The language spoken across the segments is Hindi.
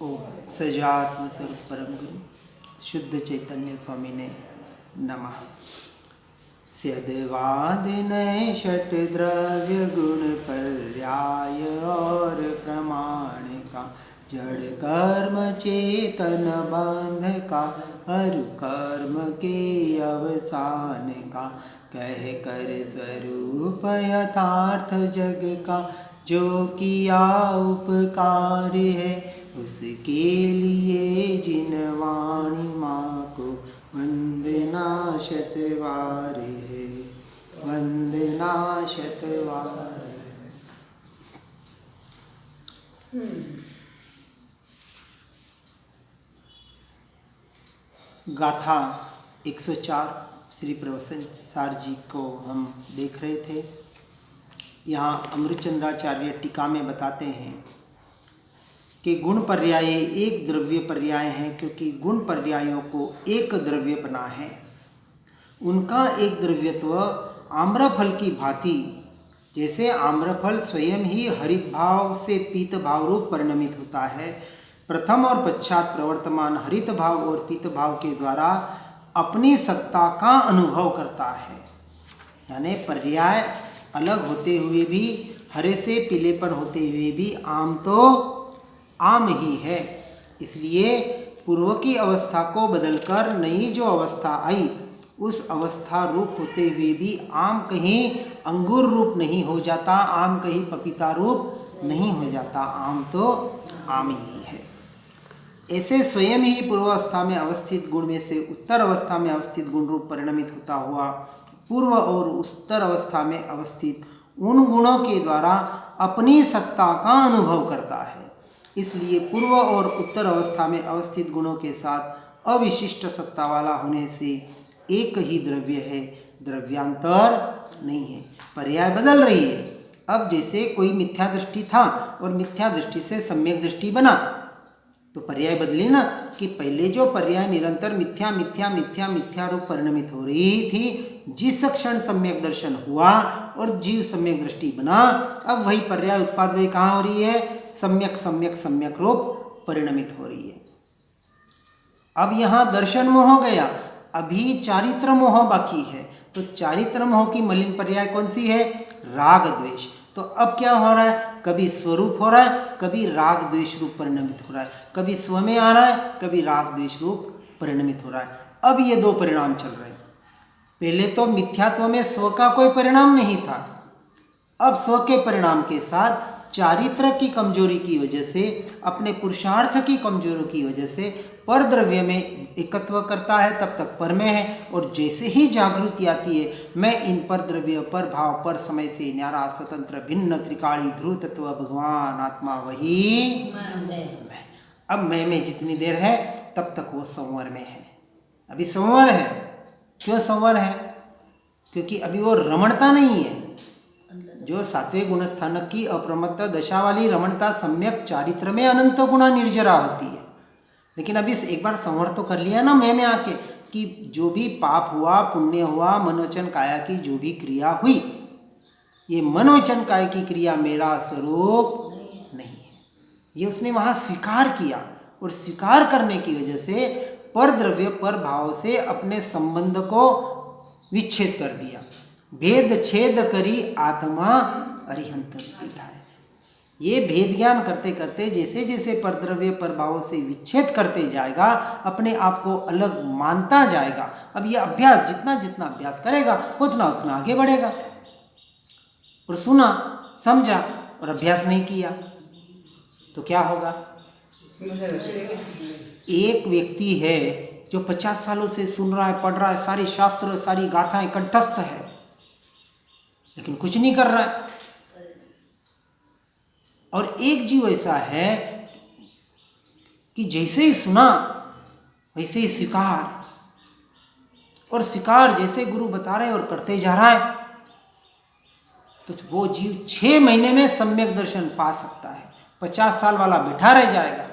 ओम सजात्म स्वरूप परम गुरु शुद्ध चैतन्य स्वामी ने नमः। स्यद्वाद नय षट द्रव्य गुण पर्याय और प्रमाण का जड़ कर्म चेतन बंध का अरु कर्म के अवसान का कह कर स्वरूप यथार्थ जग का जो किया उपकार है उसके लिए जिन वाणी माँ को वंदना शतवार है, वंदना शतवार है। गाथा 104 श्री प्रवचन सार जी को हम देख रहे थे। यहाँ अमृतचंद्राचार्य टीका में बताते हैं कि गुण पर्याय एक द्रव्य पर्याय हैं, क्योंकि गुण पर्यायों को एक द्रव्य बना है। उनका एक द्रव्यत्व आम्रफल की भांति, जैसे आम्रफल स्वयं ही हरित भाव से पीत भाव रूप परिणमित होता है, प्रथम और पश्चात प्रवर्तमान हरित भाव और पीत भाव के द्वारा अपनी सत्ता का अनुभव करता है। यानी पर्याय अलग होते हुए भी, हरे से पीलेपन होते हुए भी आम तो आम ही है। इसलिए पूर्व की अवस्था को बदलकर नई जो अवस्था आई, उस अवस्था रूप होते हुए भी आम कहीं अंगूर रूप नहीं हो जाता, आम कहीं पपीता रूप नहीं हो जाता, आम तो आम ही है। ऐसे स्वयं ही पूर्वावस्था में अवस्थित गुण में से उत्तर अवस्था में अवस्थित गुण रूप परिणमित होता हुआ पूर्व और उत्तर अवस्था में अवस्थित उन गुणों के द्वारा अपनी सत्ता का अनुभव करता है। इसलिए पूर्व और उत्तर अवस्था में अवस्थित गुणों के साथ अविशिष्ट सत्ता वाला होने से एक ही द्रव्य है, द्रव्यांतर नहीं है। पर्याय बदल रही है। अब जैसे कोई मिथ्या दृष्टि था और मिथ्या दृष्टि से सम्यक दृष्टि बना, तो पर्याय बदली ना, कि पहले जो पर्याय निरंतर मिथ्या मिथ्या मिथ्या मिथ्या रूप परिणमित हो रही थी, जिस क्षण सम्यक दर्शन हुआ और जीव सम्यक दृष्टि बना, अब वही पर्याय उत्पाद वे कहाँ हो रही है? सम्यक सम्यक सम्यक रूप परिणमित हो रही है। अब यहाँ दर्शन मोह गया, अभी चारित्र मोह बाकी है। तो चारित्र मोह की मलिन पर्याय कौन सी है? राग द्वेष। तो अब क्या हो रहा है? कभी स्वरूप हो रहा है, कभी राग द्वेष रूप परिणमित हो रहा है, कभी स्व में आ रहा है, कभी राग द्वेष रूप परिणमित हो रहा है। अब ये दो परिणाम चल रहे हैं। पहले तो मिथ्यात्व में स्व का कोई परिणाम नहीं था, अब स्व के परिणाम के साथ चारित्र की कमजोरी की वजह से, अपने पुरुषार्थ की कमजोरी की वजह से पर द्रव्य में एकत्व करता है, तब तक पर में है। और जैसे ही जागृति आती है, मैं इन पर द्रव्य पर भाव पर समय से न्यारा स्वतंत्र भिन्न त्रिकाली ध्रुव तत्व भगवान आत्मा वही मैं। अब मैं में जितनी देर है तब तक वो संवर में है। अभी संवर है। क्यों संवर है? क्योंकि अभी वो रमणता नहीं है। जो सातवें गुणस्थानक की अप्रमत्त दशा वाली रमणता सम्यक चारित्र में अनंत गुणा निर्जरा होती है। लेकिन अभी एक बार संवर तो कर लिया ना मैं में आके, कि जो भी पाप हुआ, पुण्य हुआ, मन वचन काया की जो भी क्रिया हुई, ये मन वचन काया की क्रिया मेरा स्वरूप नहीं है, ये उसने वहाँ स्वीकार किया। और स्वीकार करने की वजह से पर द्रव्य पर भाव से अपने संबंध को विच्छेद कर दिया। भेद छेद करी आत्मा अरिहंत पिता है। ये भेद ज्ञान करते करते जैसे जैसे परद्रव्य पर भाव से विच्छेद करते जाएगा, अपने आप को अलग मानता जाएगा। अब ये अभ्यास जितना जितना अभ्यास करेगा उतना उतना आगे बढ़ेगा। और सुना, समझा और अभ्यास नहीं किया तो क्या होगा? एक व्यक्ति है जो 50 सालों से सुन रहा है, पढ़ रहा है, सारी शास्त्र सारी गाथाएं कंठस्थ है, लेकिन कुछ नहीं कर रहा है। और एक जीव ऐसा है कि जैसे ही सुना वैसे ही स्वीकार, और स्वीकार जैसे गुरु बता रहे और करते जा रहा है, तो वो जीव 6 महीने में सम्यक दर्शन पा सकता है। 50 साल वाला बैठा रह जाएगा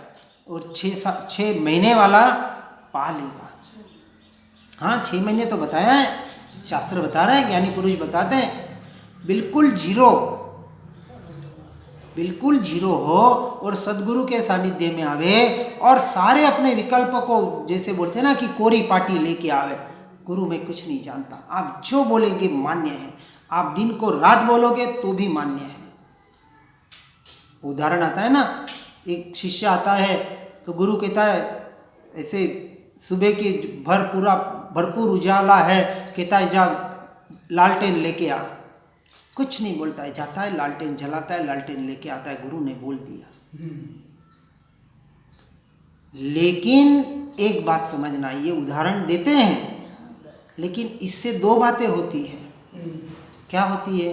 और 6 महीने वाला पा लेगा। हाँ, 6 महीने तो बताया है, शास्त्र बता रहे हैं, ज्ञानी पुरुष बताते हैं। बिल्कुल जीरो बिल्कुल जीरो हो और सदगुरु के सानिध्य में आवे और सारे अपने विकल्प को, जैसे बोलते हैं ना कि कोरी पाटी लेके आवे, गुरु मैं कुछ नहीं जानता, आप जो बोलेंगे मान्य है, आप दिन को रात बोलोगे तो भी मान्य है। उदाहरण आता है ना, एक शिष्य आता है तो गुरु कहता है ऐसे सुबह की भरपूर उजाला है, कहता है जा लालटेन लेके आ, कुछ नहीं बोलता है, जाता है लालटेन जलाता है, लालटेन लेके आता है, गुरु ने बोल दिया। लेकिन एक बात समझना, ये उदाहरण देते हैं लेकिन इससे दो बातें होती हैं। क्या होती है?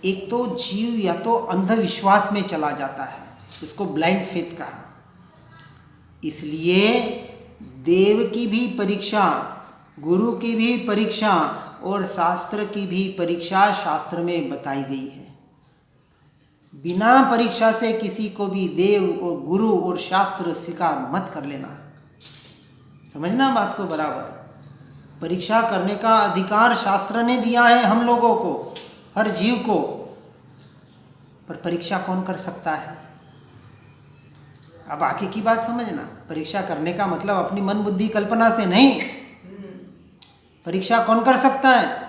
एक तो जीव या तो अंधविश्वास में चला जाता है, उसको ब्लाइंड फेथ कहा। इसलिए देव की भी परीक्षा, गुरु की भी परीक्षा और शास्त्र की भी परीक्षा शास्त्र में बताई गई है। बिना परीक्षा से किसी को भी देव और गुरु और शास्त्र स्वीकार मत कर लेना। समझना बात को बराबर। परीक्षा करने का अधिकार शास्त्र ने दिया है हम लोगों को, हर जीव को, पर परीक्षा कौन कर सकता है? अब आगे की बात समझना। परीक्षा करने का मतलब अपनी मन बुद्धि कल्पना से नहीं। परीक्षा कौन कर सकता है?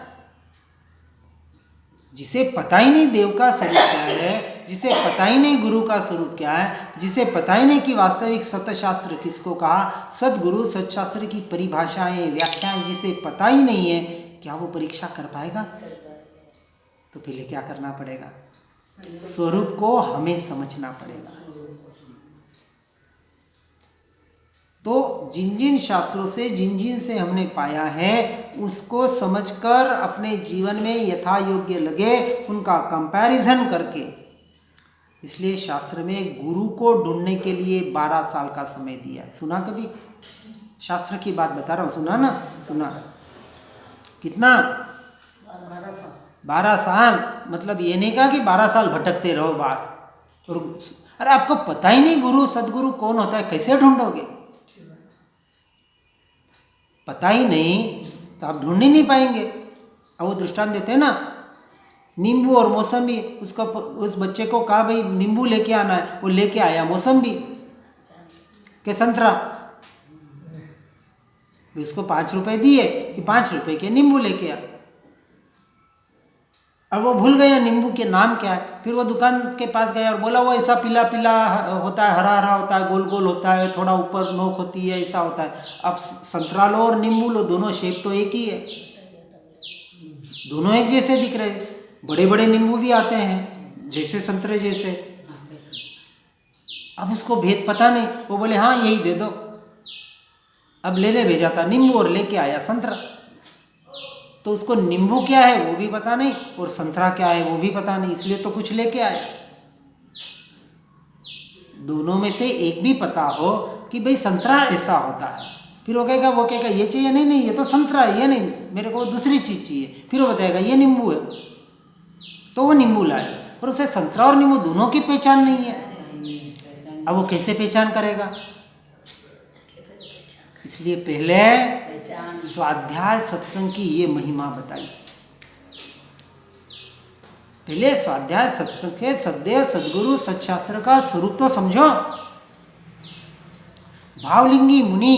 जिसे पता ही नहीं देव का स्वरूप क्या है, जिसे पता ही नहीं गुरु का स्वरूप क्या है, जिसे पता ही नहीं कि वास्तविक सत्यशास्त्र किसको कहा, सदगुरु सत्शास्त्र की परिभाषाएं व्याख्याएं जिसे पता ही नहीं है, क्या वो परीक्षा कर पाएगा? तो पहले क्या करना पड़ेगा? स्वरूप को हमें समझना पड़ेगा। तो जिन जिन शास्त्रों से जिन जिन से हमने पाया है उसको समझकर अपने जीवन में यथा योग्य लगे उनका कंपैरिजन करके, इसलिए शास्त्र में गुरु को ढूंढने के लिए 12 साल का समय दिया है। सुना कभी? शास्त्र की बात बता रहा हूँ, सुना ना? सुना। कितना? 12 साल। मतलब ये नहीं कहा कि 12 साल भटकते रहो बाहर। और अरे आपको पता ही नहीं गुरु सदगुरु कौन होता है, कैसे ढूंढोगे? पता ही नहीं तो आप ढूंढ ही नहीं पाएंगे। अब वो दृष्टांत देते हैं ना, नींबू और मौसमी। उसको उस बच्चे को कहा भाई नींबू लेके आना है, वो लेके आया मौसमी के संतरा। उसको 5 रुपए दिए कि 5 रुपए के नींबू लेके आ। अब वो भूल गया नींबू के नाम क्या है। फिर वो दुकान के पास गया और बोला वो ऐसा पीला पीला होता है, हरा हरा होता है, गोल गोल होता है, थोड़ा ऊपर नोक होती है, ऐसा होता है। अब संतरा लो और नींबू लो, दोनों शेप तो एक ही है, दोनों एक जैसे दिख रहे। बड़े बड़े नींबू भी आते हैं जैसे संतरे जैसे। अब उसको भेद पता नहीं, वो बोले हाँ यही दे दो। अब लेने भेजा था नींबू और लेके आया संतरा। तो उसको नींबू क्या है वो भी पता नहीं और संतरा क्या है वो भी पता नहीं, इसलिए तो कुछ लेके आया। दोनों में से एक भी पता हो कि भाई संतरा ऐसा होता है, फिर वो कहेगा ये चाहिए, नहीं नहीं ये तो संतरा है, ये नहीं मेरे को दूसरी चीज़ चाहिए। फिर वो बताएगा ये नींबू है, तो वो नींबू लाएगा। पर उसे संतरा और नींबू दोनों की पहचान नहीं है। अब वो कैसे पहचान करेगा? इसलिए पहले स्वाध्याय सत्संग की ये महिमा बताई। पहले स्वाध्याय सत्संग के सदैव सद्गुरु सत्शास्त्र का स्वरूप तो समझो। भावलिंगी मुनि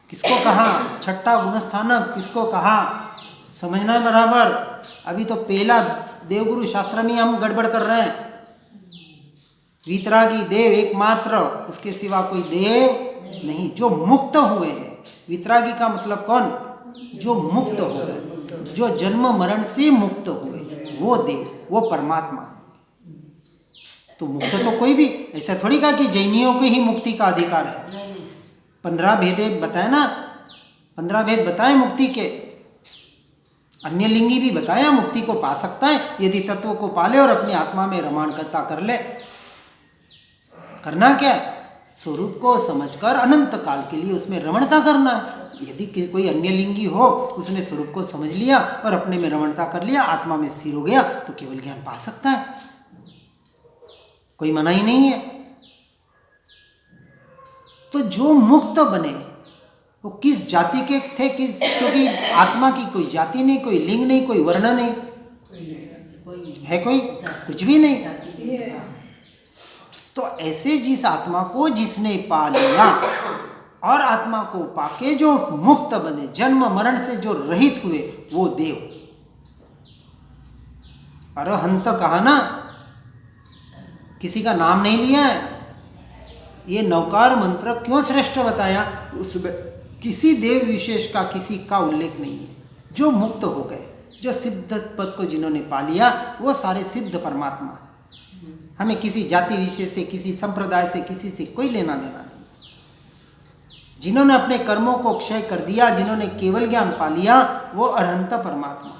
किसको कहा, छठा गुणस्थानक किसको कहा, समझना है बराबर। अभी तो पहला देवगुरु शास्त्र में हम गड़बड़ कर रहे हैं। वितरागी देव एकमात्र, उसके सिवा कोई देव नहीं। जो मुक्त हुए हैं, वितरागी का मतलब कौन? जो मुक्त हुए, जो जन्म मरण से मुक्त हुए, वो देव, वो परमात्मा। तो मुक्त तो कोई भी, ऐसा थोड़ी कहा कि जैनियों को ही मुक्ति का अधिकार है। 15 भेद बताए ना, 15 भेद बताए मुक्ति के। अन्य लिंगी भी बताया मुक्ति को पा सकता है यदि तत्व को पाले और अपनी आत्मा में रमणकता कर ले। करना क्या है? स्वरूप को समझकर अनंत काल के लिए उसमें रमणता करना है। यदि कोई अन्य लिंगी हो, उसने स्वरूप को समझ लिया और अपने में रमणता कर लिया, आत्मा में स्थिर हो गया, तो केवल ज्ञान पा सकता है, कोई मना ही नहीं है। तो जो मुक्त बने वो किस जाति के थे, क्योंकि आत्मा की कोई जाति नहीं, कोई लिंग नहीं, कोई वर्ण नहीं है, कोई कुछ भी नहीं। तो ऐसे जिस आत्मा को जिसने पा लिया और आत्मा को पाके जो मुक्त बने, जन्म मरण से जो रहित हुए, वो देव। अरहंत कहा ना, किसी का नाम नहीं लिया है। ये नवकार मंत्र क्यों श्रेष्ठ बताया? उसमें किसी देव विशेष का, किसी का उल्लेख नहीं है। जो मुक्त हो गए, जो सिद्ध पद को जिन्होंने पा लिया, वो सारे सिद्ध परमात्मा। हमें किसी जाति विशेष से, किसी संप्रदाय से, किसी से कोई लेना देना नहीं। जिन्होंने अपने कर्मों को क्षय कर दिया, जिन्होंने केवल ज्ञान पा लिया, वो अरहंत परमात्मा।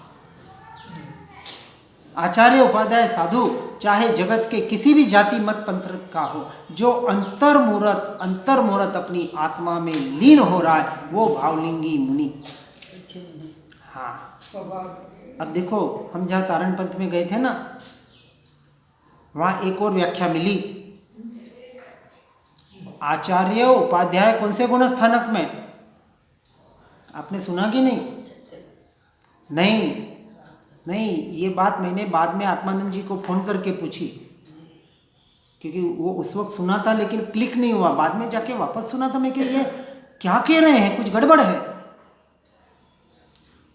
आचार्य, उपाध्याय, साधु चाहे जगत के किसी भी जाति मत पंथ का हो, जो अंतर्मुहूर्त अपनी आत्मा में लीन हो रहा है, वो भावलिंगी मुनि। हाँ, अब देखो, हम जहाँ तारण पंथ में गए थे ना, वहाँ एक और व्याख्या मिली। आचार्य उपाध्याय कौन से गुण स्थानक में? आपने सुना कि नहीं? नहीं, ये बात मैंने बाद में आत्मानंद जी को फोन करके पूछी, क्योंकि वो उस वक्त सुना था लेकिन क्लिक नहीं हुआ। बाद में जाके वापस सुना था मैं कि ये क्या कह रहे हैं, कुछ गड़बड़ है।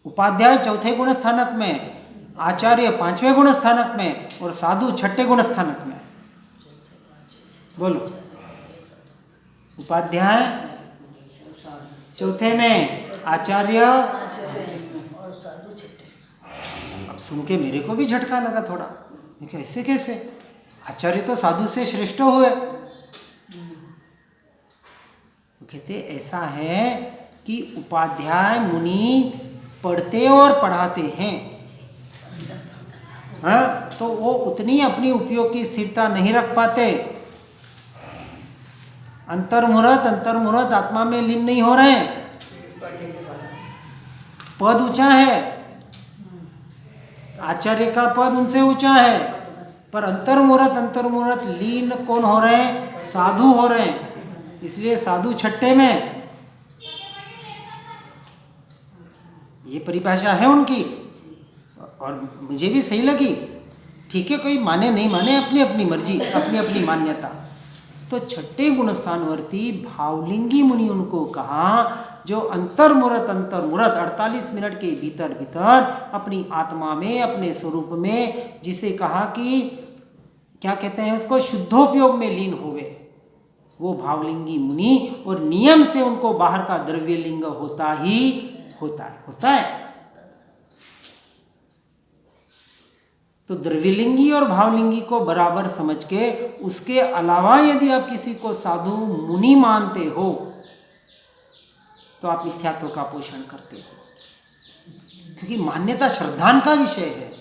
उपाध्याय चौथे गुण स्थानक में, आचार्य पांचवें गुण स्थानक में और साधु छठे गुण स्थानक में। बोलो, उपाध्याय चौथे में, आचार्य, अब सुन के मेरे को भी झटका लगा थोड़ा। मैं कहा ऐसे कैसे? आचार्य तो साधु से श्रेष्ठ हुए। कहते ऐसा है कि उपाध्याय मुनि पढ़ते और पढ़ाते हैं, हाँ, तो वो उतनी अपनी उपयोग की स्थिरता नहीं रख पाते। अंतर्मुहूर्त आत्मा में लीन नहीं हो रहे। पद ऊंचा है, आचार्य का पद उनसे ऊंचा है, पर अंतर्मुहूर्त लीन कौन हो रहे हैं? साधु हो रहे हैं। इसलिए साधु छठे में। ये परिभाषा है उनकी और मुझे भी सही लगी। ठीक है, कोई माने नहीं माने, अपनी अपनी मर्जी, अपनी अपनी मान्यता। तो छठे गुणस्थानवर्ती भावलिंगी मुनि उनको कहा, जो अंतर्मुहूर्त 48 मिनट के भीतर अपनी आत्मा में, अपने स्वरूप में, जिसे कहा कि क्या कहते हैं उसको, शुद्धोपयोग में लीन हो गए, वो भावलिंगी मुनि। और नियम से उनको बाहर का द्रव्यलिंग होता है। तो द्रव्यलिंगी और भावलिंगी को बराबर समझ के, उसके अलावा यदि आप किसी को साधु मुनि मानते हो तो आप मिथ्यात्व का पोषण करते हो, क्योंकि मान्यता श्रद्धान का विषय है।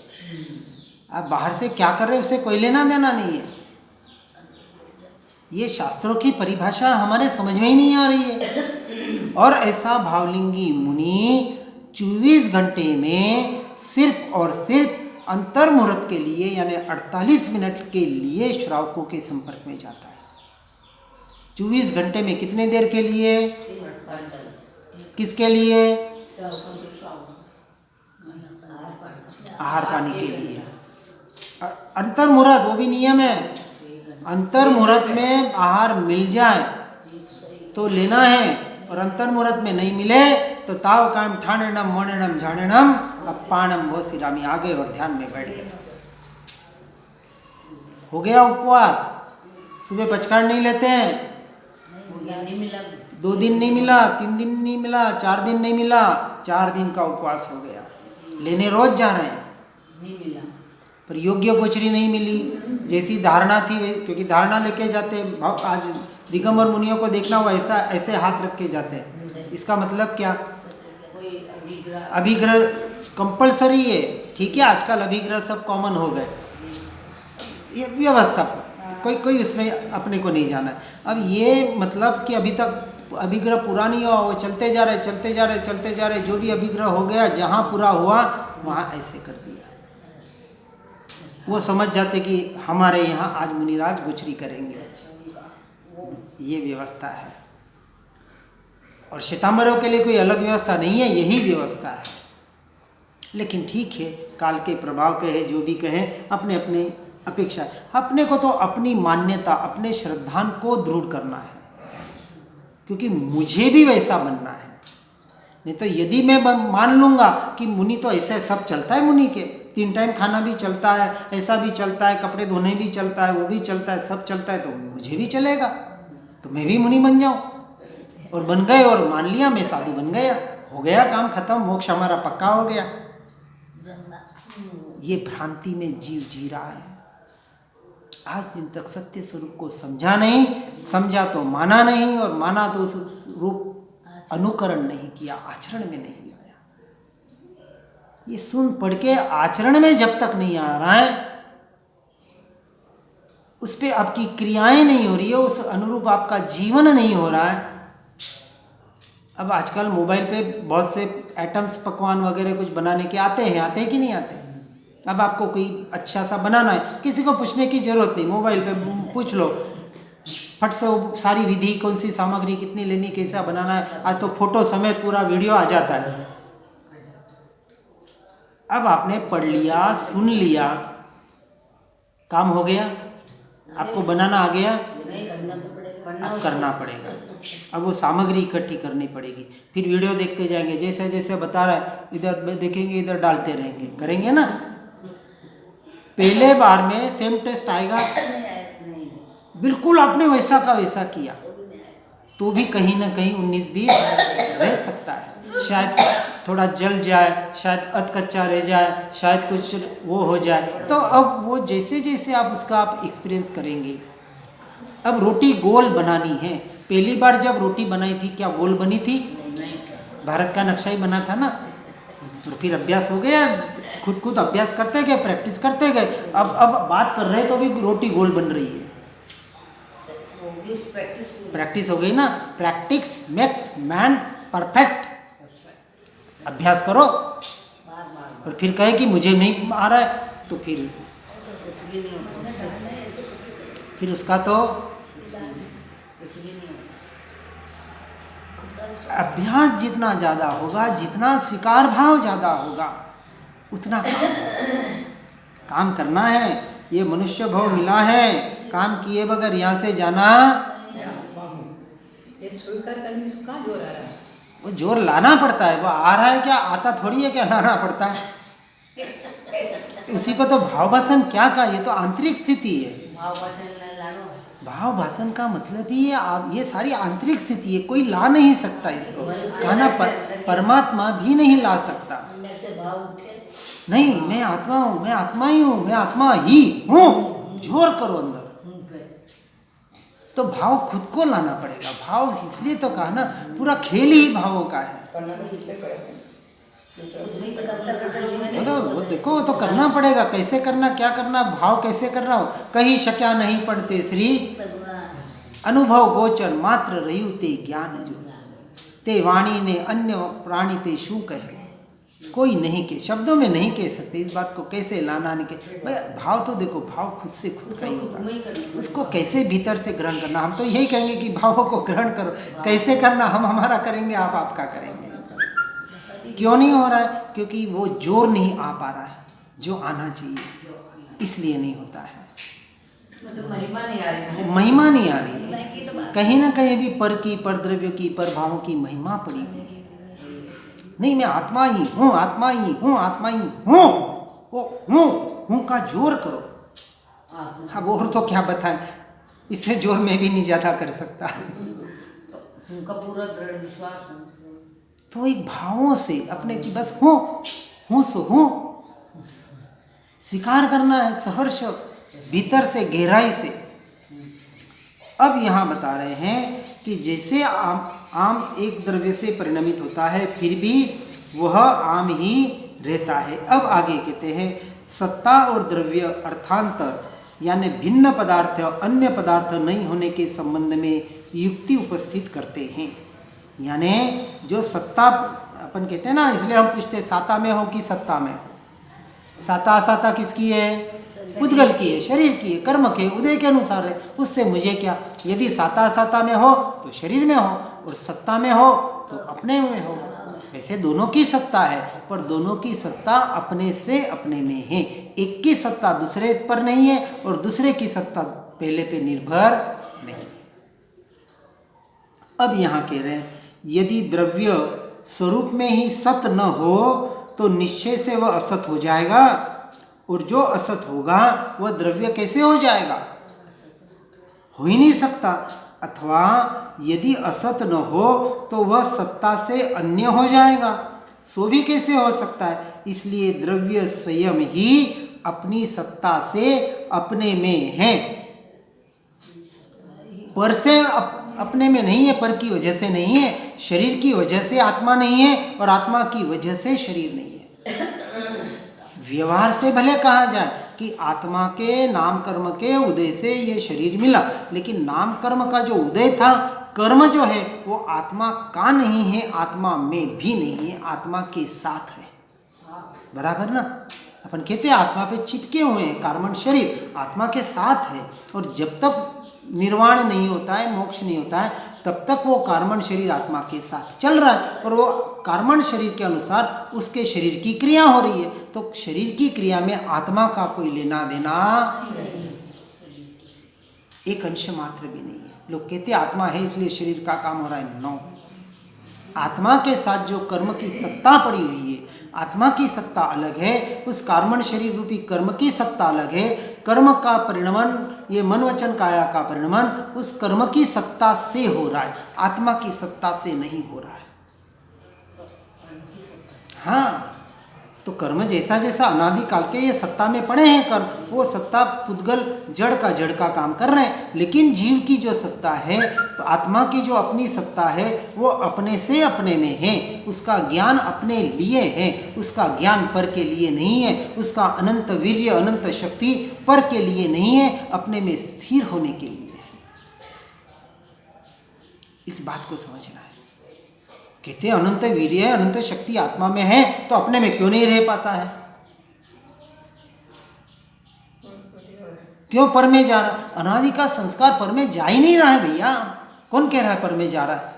आप बाहर से क्या कर रहे हो उससे कोई लेना देना नहीं है। ये शास्त्रों की परिभाषा हमारे समझ में ही नहीं आ रही है। और ऐसा भावलिंगी मुनि 24 घंटे में सिर्फ और सिर्फ अंतर्मुहूर्त के लिए, यानी 48 मिनट के लिए श्रावकों के संपर्क में जाता है। 24 घंटे में कितने देर के लिए? किसके लिए? आहार पानी के लिए। अंतर्मुहूर्त वो भी नियम है। अंतर्मुहूर्त में आहार मिल जाए तो लेना है, और अंतर्मुहूर्त में नहीं मिले तो ताव कायम ठाणेणम मोणेणम झाणेणम अपाणम वो सिरामी। आ गए और ध्यान में बैठ गए। हो गया उपवास। सुबह पचकाड़ नहीं लेते हैं, 2 दिन नहीं मिला, 3 दिन नहीं मिला, 4 दिन नहीं मिला, 4 दिन का उपवास हो गया। लेने रोज जा रहे हैं, नहीं मिला, पर योग्य गोचरी नहीं मिली। जैसी धारणा थी वैसी, क्योंकि धारणा लेके जाते हैं। आज दिगंबर मुनियों को देखना, वो ऐसे हाथ रख के जाते हैं। इसका मतलब क्या? अभिग्रह कंपलसरी है। ठीक है, आजकल अभिग्रह सब कॉमन हो गए। ये व्यवस्था, कोई उसमें अपने को नहीं जाना है। अब ये मतलब कि अभी तक अभिग्रह पूरा नहीं हुआ, वो चलते जा रहे। जो भी अभिग्रह हो गया, जहाँ पूरा हुआ वहाँ ऐसे कर दिया। वो समझ जाते कि हमारे यहाँ आज मुनिराज गुचरी करेंगे। ये व्यवस्था है। और श्वेतांबरों के लिए कोई अलग व्यवस्था नहीं है, यही व्यवस्था है। लेकिन ठीक है, काल के प्रभाव कहे जो भी कहें, अपने अपने अपेक्षा है। अपने को तो अपनी मान्यता, अपने श्रद्धान को दृढ़ करना है, क्योंकि मुझे भी वैसा बनना है। नहीं तो यदि मैं मान लूँगा कि मुनि तो ऐसे सब चलता है, मुनि के 3 टाइम खाना भी चलता है, ऐसा भी चलता है, कपड़े धोने भी चलता है, वो भी चलता है, सब चलता है, तो मुझे भी चलेगा, तो मैं भी मुनि बन जाऊँ। और बन गए और मान लिया मैं साधु बन गया, हो गया काम खत्म, मोक्ष हमारा पक्का हो गया। ये भ्रांति में जीव जी रहा है। आज दिन तक सत्य स्वरूप को समझा नहीं, समझा तो माना नहीं, और माना तो उस रूप अनुकरण नहीं किया, आचरण में नहीं लाया। ये सुन पढ़ के आचरण में जब तक नहीं आ रहा है, उस पे आपकी क्रियाएं नहीं हो रही है, उस अनुरूप आपका जीवन नहीं हो रहा है। अब आजकल मोबाइल पे बहुत से आइटम्स, पकवान वगैरह कुछ बनाने के आते हैं कि नहीं आते? अब आपको कोई अच्छा सा बनाना है, किसी को पूछने की जरूरत नहीं, मोबाइल पे पूछ लो, फट से वो सारी विधि, कौन सी सामग्री कितनी लेनी, कैसा बनाना है, आज तो फोटो समेत पूरा वीडियो आ जाता है। अब आपने पढ़ लिया, सुन लिया, काम हो गया, आपको बनाना आ गया, अब करना पड़ेगा। अब वो सामग्री इकट्ठी करनी पड़ेगी, फिर वीडियो देखते जाएंगे, जैसे जैसे बता रहा है इधर देखेंगे, इधर डालते रहेंगे, करेंगे ना। पहले बार में सेम टेस्ट आएगा? बिल्कुल आपने वैसा का वैसा किया तो भी कहीं ना कहीं 19-20 रह सकता है। शायद थोड़ा जल जाए, शायद अध कच्चा रह जाए, शायद कुछ वो हो जाए। तो अब वो जैसे जैसे आप उसका आप एक्सपीरियंस करेंगे। अब रोटी गोल बनानी है। पहली बार जब रोटी बनाई थी क्या गोल बनी थी? भारत का नक्शा ही बना था ना। तो फिर अभ्यास हो गया, खुद अभ्यास करते गए, प्रैक्टिस करते गए। अब बात कर रहे तो भी रोटी गोल बन रही है। प्रैक्टिस हो गई ना। Practice makes man perfect. अभ्यास करो और फिर कहे कि मुझे नहीं आ रहा है, तो फिर उसका तो अभ्यास जितना ज़्यादा होगा, जितना स्वीकार भाव ज़्यादा होगा, उतना काम करना है। ये मनुष्य भाव मिला है, काम किए बगैर यहाँ से जाना, ये स्वीकार करने में कहाँ जोर आ रहा है? वो जोर लाना पड़ता है। वो आ रहा है क्या, आता थोड़ी है क्या, लाना पड़ता है। उसी को तो भाव भाषण क्या का, ये तो आंतरिक स्थिति है। भाव भाषण का मतलब ही है आप, ये सारी आंतरिक स्थिति है, कोई ला नहीं सकता इसको। खाना परमात्मा भी नहीं ला सकता। नहीं, मैं आत्मा हूँ, मैं आत्मा ही हूँ, मैं आत्मा ही हूँ, जोर करो अंदर, तो भाव खुद को लाना पड़ेगा। भाव इसलिए तो कहा ना, पूरा खेल ही भावों का है। वो देखो, तो करना पड़ेगा। कैसे करना, क्या करना, भाव कैसे करना हो। कहीं शक्या नहीं पढ़ते श्री अनुभव गोचर मात्र रही ते ज्ञान जो ते वाणी ने अन्य प्राणी ते शू कहे। कोई नहीं के शब्दों में नहीं कह सकते इस बात को। कैसे लाना नहीं के भाव, तो देखो भाव खुद से खुद का ही होगा। उसको कैसे भीतर से ग्रहण करना, हम तो यही कहेंगे कि भावों को ग्रहण करो। कैसे करना, हम हमारा करेंगे, आप आपका करेंगे। क्यों नहीं हो रहा है? क्योंकि वो जोर नहीं आ पा रहा है जो आना चाहिए, इसलिए नहीं होता है। मतलब महिमा नहीं आ रही, महिमा नहीं आ रही है। कहीं ना कहीं भी पर की, पर द्रव्य की, पर भावों की महिमा पड़ी हुई है। नहीं, मैं आत्मा ही हूँ, आत्मा ही हूँ, आत्मा ही हूँ, वो हूँ का जोर करो। हाँ, वो तो क्या बताएं, इससे जोर में भी नहीं ज़्यादा कर सकता। उनका पूरा दृढ़ विश्वास है। तो एक भावों से अपने की बस हूँ सो हूँ स्वीकार करना है, सहर्ष भीतर से, गहराई से। अब यहाँ बता रहे हैं कि जैसे आम एक द्रव्य से परिणमित होता है, फिर भी वह आम ही रहता है। अब आगे कहते हैं, सत्ता और द्रव्य अर्थांतर यानी भिन्न पदार्थ और अन्य पदार्थ नहीं होने के संबंध में युक्ति उपस्थित करते हैं। यानी जो सत्ता अपन कहते हैं ना, इसलिए हम पूछते हैं साता में हो कि सत्ता में। साता असाता किसकी है? पुद्गल की है, शरीर की है, कर्म के उदय के अनुसार है। उससे मुझे क्या? यदि साता असाता में हो तो शरीर में हो, और सत्ता में हो तो अपने में हो। वैसे दोनों की सत्ता है, पर दोनों की सत्ता अपने से अपने में है। एक की सत्ता दूसरे पर नहीं है और दूसरे की सत्ता पहले पे निर्भर नहीं है। अब यहाँ कह रहे हैं यदि द्रव्य स्वरूप में ही सत न हो तो निश्चय से वह असत हो जाएगा, और जो असत होगा वह द्रव्य कैसे हो जाएगा? हो ही नहीं सकता। अथवा यदि असत न हो तो वह सत्ता से अन्य हो जाएगा, सो भी कैसे हो सकता है? इसलिए द्रव्य स्वयं ही अपनी सत्ता से अपने में है, पर से अपने में नहीं है, पर की वजह से नहीं है। शरीर की वजह से आत्मा नहीं है और आत्मा की वजह से शरीर नहीं है। व्यवहार से भले कहा जाए कि आत्मा के नाम कर्म के उदय से ये शरीर मिला, लेकिन नाम कर्म का जो उदय था, कर्म जो है वो आत्मा का नहीं है, आत्मा में भी नहीं है, आत्मा के साथ है। बराबर ना? अपन कहते हैं आत्मा पे चिपके हुए हैं, कार्बन शरीर आत्मा के साथ है, और जब तक निर्वाण नहीं होता है, मोक्ष नहीं होता है, तब तक वो कार्बन शरीर आत्मा के साथ चल रहा है, और वो कार्बन शरीर के अनुसार उसके शरीर की क्रिया हो रही है। तो शरीर की क्रिया में आत्मा का कोई लेना देना एक अंश मात्र भी नहीं है। लोग कहते हैं आत्मा है इसलिए शरीर का काम हो रहा है। नो, आत्मा के साथ जो कर्म की सत्ता पड़ी हुई है, आत्मा की सत्ता अलग है, उस कार्बन शरीर रूपी कर्म की सत्ता अलग है। कर्म का परिणमन, ये मन वचन काया का परिणमन उस कर्म की सत्ता से हो रहा है, आत्मा की सत्ता से नहीं हो रहा है। हाँ, तो कर्म जैसा जैसा अनादि काल के ये सत्ता में पड़े हैं कर्म, वो सत्ता पुद्गल जड़ का काम कर रहे हैं। लेकिन जीव की जो सत्ता है, तो आत्मा की जो अपनी सत्ता है, वो अपने से अपने में है, उसका ज्ञान अपने लिए है, उसका ज्ञान पर के लिए नहीं है, उसका अनंत वीर्य अनंत शक्ति पर के लिए नहीं है, अपने में स्थिर होने के लिए है। इस बात को समझना है। कहते हैं अनंत वीर्य अनंत शक्ति आत्मा में है, तो अपने में क्यों नहीं रह पाता है? क्यों पर में जा रहा? अनादि का संस्कार पर में जा ही नहीं रहा है भैया। कौन कह रहा है पर में जा रहा है?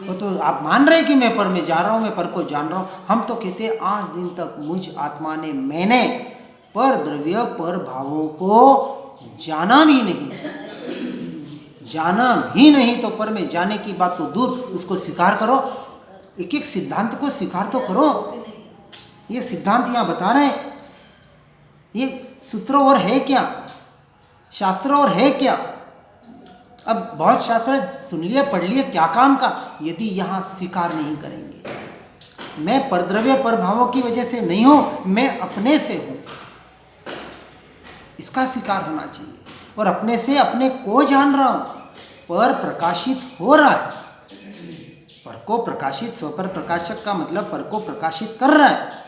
वो तो आप मान रहे कि मैं पर में जा रहा हूं, मैं पर को जान रहा हूं। हम तो कहते हैं आज दिन तक मुझ आत्मा ने, मैंने पर द्रव्य पर भावों को जाना भी नहीं, जाना ही नहीं। तो पर में जाने की बात तो दूर, उसको स्वीकार करो। एक एक सिद्धांत को स्वीकार तो करो। ये सिद्धांत यहाँ बता रहे हैं, ये सूत्र और है क्या, शास्त्र और है क्या? अब बहुत शास्त्र सुन लिए पढ़ लिए, क्या काम का, यदि यहाँ स्वीकार नहीं करेंगे। मैं परद्रव्य पर भावों की वजह से नहीं हूँ, मैं अपने से हूँ, इसका स्वीकार होना चाहिए। और अपने से अपने को जान रहा हूँ, पर प्रकाशित हो रहा है। पर को प्रकाशित, स्वपर प्रकाशक का मतलब पर को प्रकाशित कर रहा है,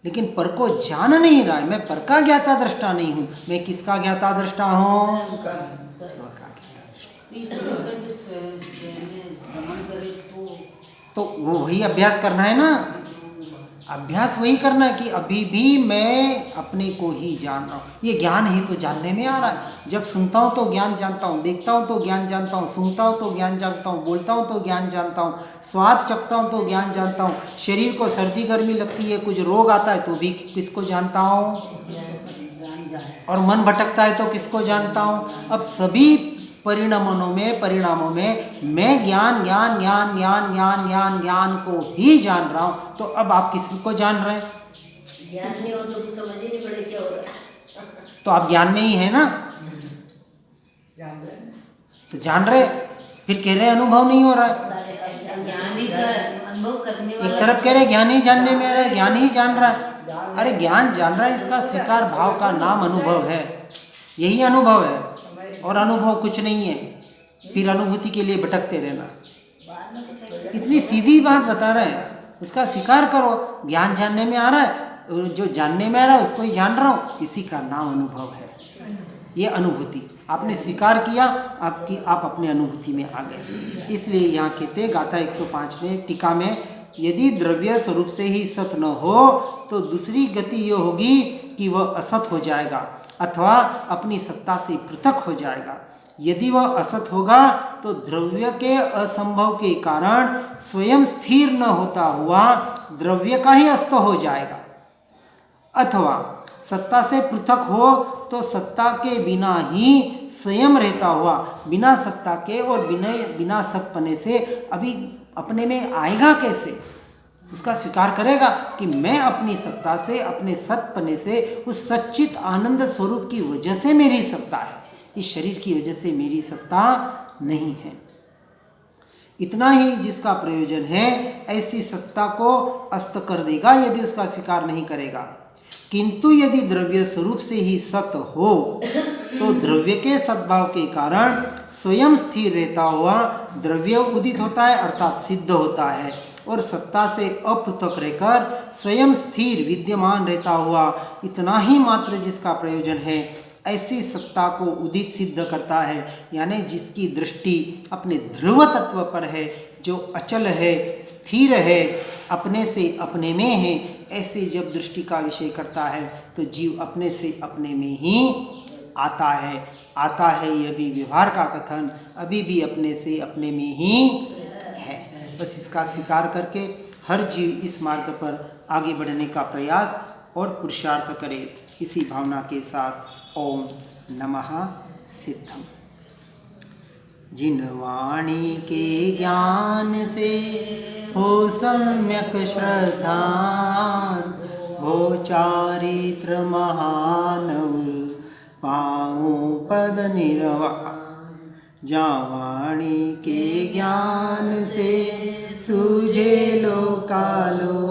लेकिन पर को जान नहीं रहा है। मैं पर का ज्ञाता दृष्टा नहीं हूँ, मैं किसका ज्ञाता दृष्टा हूँ? स्व का ज्ञाता। तो वो वही अभ्यास करना है ना, अभ्यास वही करना है कि अभी भी मैं अपने को ही जान रहा हूँ। ये ज्ञान ही तो जानने में आ रहा है। जब सुनता हूँ तो ज्ञान जानता हूँ, देखता हूँ तो ज्ञान जानता हूँ, सूंघता हूँ तो ज्ञान जानता हूँ, बोलता हूँ तो ज्ञान जानता हूँ, स्वाद चखता हूँ तो ज्ञान जानता हूँ, शरीर को सर्दी गर्मी लगती है, कुछ रोग आता है तो भी किसको जानता हूँ, और मन भटकता है तो किसको जानता हूँ। अब सभी परिणामों में मैं ज्ञान ज्ञान ज्ञान ज्ञान ज्ञान ज्ञान ज्ञान को ही जान रहा हूँ। तो अब आप किसको जान रहे हैं? ज्ञान नहीं हो तो समझ ही नहीं पड़े क्या हो रहा है। तो आप ज्ञान में ही है ना, तो जान रहे, फिर कह रहे अनुभव नहीं हो रहा है। ज्ञानी का अनुभव करने वाला, एक तरफ कह रहे ज्ञान ही जानने में आ रहा है, ज्ञान ही जान रहा है। अरे ज्ञान जान रहा है, इसका स्वीकार भाव का नाम अनुभव है, यही अनुभव है, और अनुभव कुछ नहीं है। फिर अनुभूति के लिए भटकते रहना, इतनी सीधी बात बता रहे हैं, उसका स्वीकार करो। ज्ञान जानने में आ रहा है, जो जानने में आ रहा है उसको ही जान रहा हूँ, इसी का नाम अनुभव है। ये अनुभूति आपने स्वीकार किया, आप अपने अनुभूति में आ गए। इसलिए यहाँ कहते गाथा 105 में टीका में, यदि द्रव्य स्वरूप से ही सत न हो तो दूसरी गति ये होगी कि वह असत हो जाएगा अथवा अपनी सत्ता से पृथक हो जाएगा। यदि वह असत होगा तो द्रव्य के असंभव के कारण स्वयं स्थिर न होता हुआ द्रव्य का ही अस्त हो जाएगा, अथवा सत्ता से पृथक हो तो सत्ता के बिना ही स्वयं रहता हुआ बिना सत्ता के और बिना सतपने से अभी अपने में आएगा कैसे? उसका स्वीकार करेगा कि मैं अपनी सत्ता से, अपने सतपने से, उस सच्चित आनंद स्वरूप की वजह से मेरी सत्ता है, इस शरीर की वजह से मेरी सत्ता नहीं है। इतना ही जिसका प्रयोजन है ऐसी सत्ता को अस्त कर देगा यदि उसका स्वीकार नहीं करेगा। किंतु यदि द्रव्य स्वरूप से ही सत हो तो द्रव्य के सद्भाव के कारण स्वयं स्थिर रहता हुआ द्रव्य उदित होता है अर्थात सिद्ध होता है, और सत्ता से अपृथक रहकर स्वयं स्थिर विद्यमान रहता हुआ इतना ही मात्र जिसका प्रयोजन है ऐसी सत्ता को उदित सिद्ध करता है, यानी जिसकी दृष्टि अपने ध्रुव तत्व पर है, जो अचल है, स्थिर है, अपने से अपने में है, ऐसे जब दृष्टि का विषय करता है तो जीव अपने से अपने में ही आता है यह भी व्यवहार का कथन अभी भी अपने से अपने में ही है। बस इसका स्वीकार करके हर जीव इस मार्ग पर आगे बढ़ने का प्रयास और पुरुषार्थ करे, इसी भावना के साथ ओम नमः सिद्धम। जिन वाणी के ज्ञान से हो सम्यक श्रद्धान, हो चारित्र महानव पाऊँ पद निर्वाण। जहाँ वाणी के ज्ञान से सूझे लोकालो